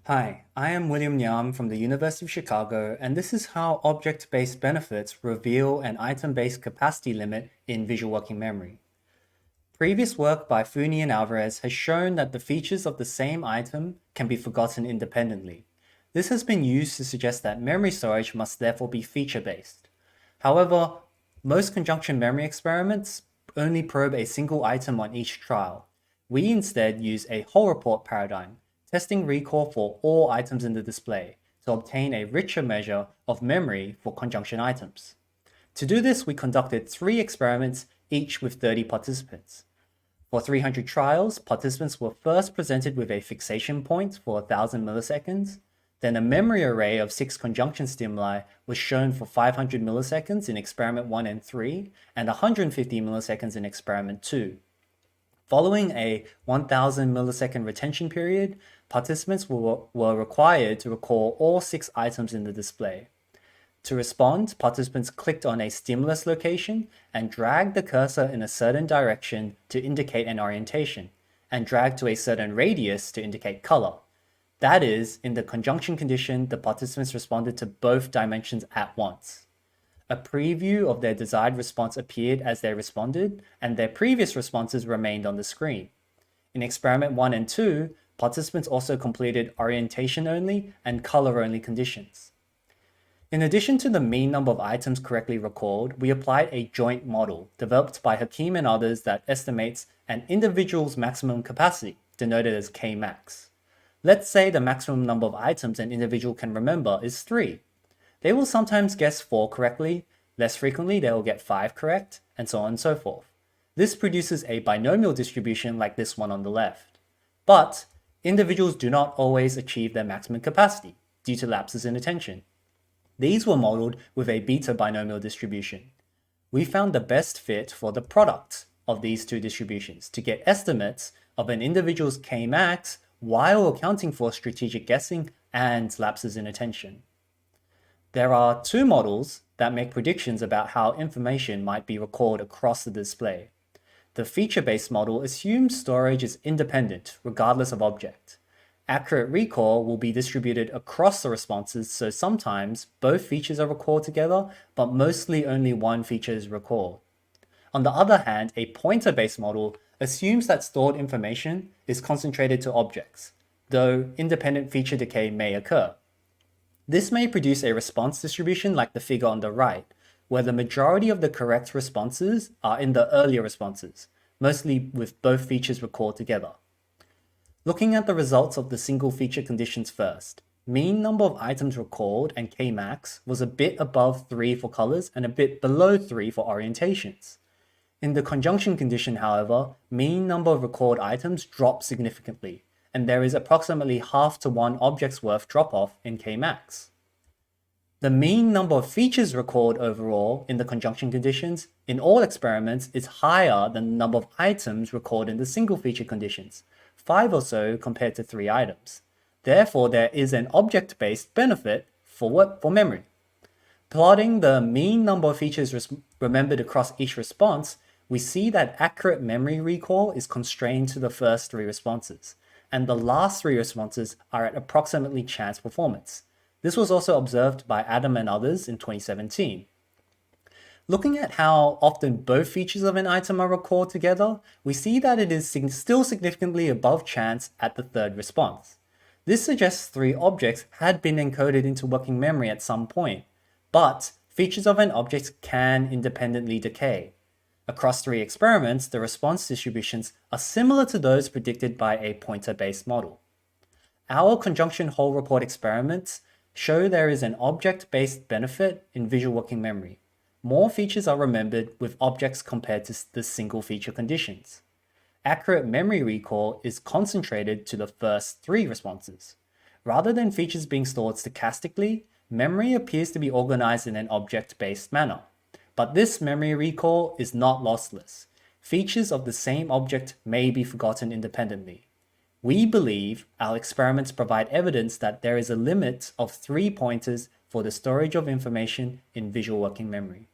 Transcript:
Hi, I am William Yam from the University of Chicago, and this is how object-based benefits reveal an item-based capacity limit in visual working memory. Previous work by Fooney and Alvarez has shown that the features of the same item can be forgotten independently. This has been used to suggest that memory storage must therefore be feature-based. However, most conjunction memory experiments only probe a single item on each trial. We instead use a whole report paradigm, testing recall for all items in the display to obtain a richer measure of memory for conjunction items. To do this, we conducted 3 experiments, each with 30 participants. For 300 trials, participants were first presented with a fixation point for 1000 milliseconds, then a memory array of 6 conjunction stimuli was shown for 500 milliseconds in experiment 1 and 3, and 150 milliseconds in experiment 2. Following a 1000 millisecond retention period, participants were required to recall all 6 items in the display. To respond, participants clicked on a stimulus location and dragged the cursor in a certain direction to indicate an orientation, and dragged to a certain radius to indicate color. That is, in the conjunction condition, the participants responded to both dimensions at once. A preview of their desired response appeared as they responded, and their previous responses remained on the screen. In experiment 1 and 2, participants also completed orientation-only and color-only conditions. In addition to the mean number of items correctly recalled, we applied a joint model developed by Hakim and others that estimates an individual's maximum capacity, denoted as Kmax. Let's say the maximum number of items an individual can remember is 3. They will sometimes guess 4 correctly, less frequently they will get 5 correct, and so on and so forth. This produces a binomial distribution like this one on the left. But individuals do not always achieve their maximum capacity due to lapses in attention. These were modeled with a beta binomial distribution. We found the best fit for the product of these two distributions to get estimates of an individual's Kmax while accounting for strategic guessing and lapses in attention. There are 2 models that make predictions about how information might be recalled across the display. The feature-based model assumes storage is independent regardless of object. Accurate recall will be distributed across the responses, so sometimes both features are recalled together, but mostly only one feature is recalled. On the other hand, a pointer-based model assumes that stored information is concentrated to objects, though independent feature decay may occur. This may produce a response distribution like the figure on the right, where the majority of the correct responses are in the earlier responses, mostly with both features recalled together. Looking at the results of the single feature conditions first, mean number of items recalled and Kmax was a bit above 3 for colors and a bit below 3 for orientations. In the conjunction condition, however, mean number of recalled items dropped significantly, and there is approximately half to 1 object's worth drop-off in Kmax. The mean number of features recalled overall in the conjunction conditions in all experiments is higher than the number of items recalled in the single feature conditions, 5 or so compared to 3 items. Therefore, there is an object-based benefit for memory. Plotting the mean number of features remembered across each response, we see that accurate memory recall is constrained to the first 3 responses, and the last 3 responses are at approximately chance performance. This was also observed by Adam and others in 2017. Looking at how often both features of an item are recalled together, we see that it is still significantly above chance at the 3rd response. This suggests 3 objects had been encoded into working memory at some point, but features of an object can independently decay. Across 3 experiments, the response distributions are similar to those predicted by a pointer-based model. Our conjunction whole report experiments show there is an object-based benefit in visual working memory. More features are remembered with objects compared to the single feature conditions. Accurate memory recall is concentrated to the first 3 responses. Rather than features being stored stochastically, memory appears to be organized in an object-based manner. But this memory recall is not lossless. Features of the same object may be forgotten independently. We believe our experiments provide evidence that there is a limit of 3 pointers for the storage of information in visual working memory.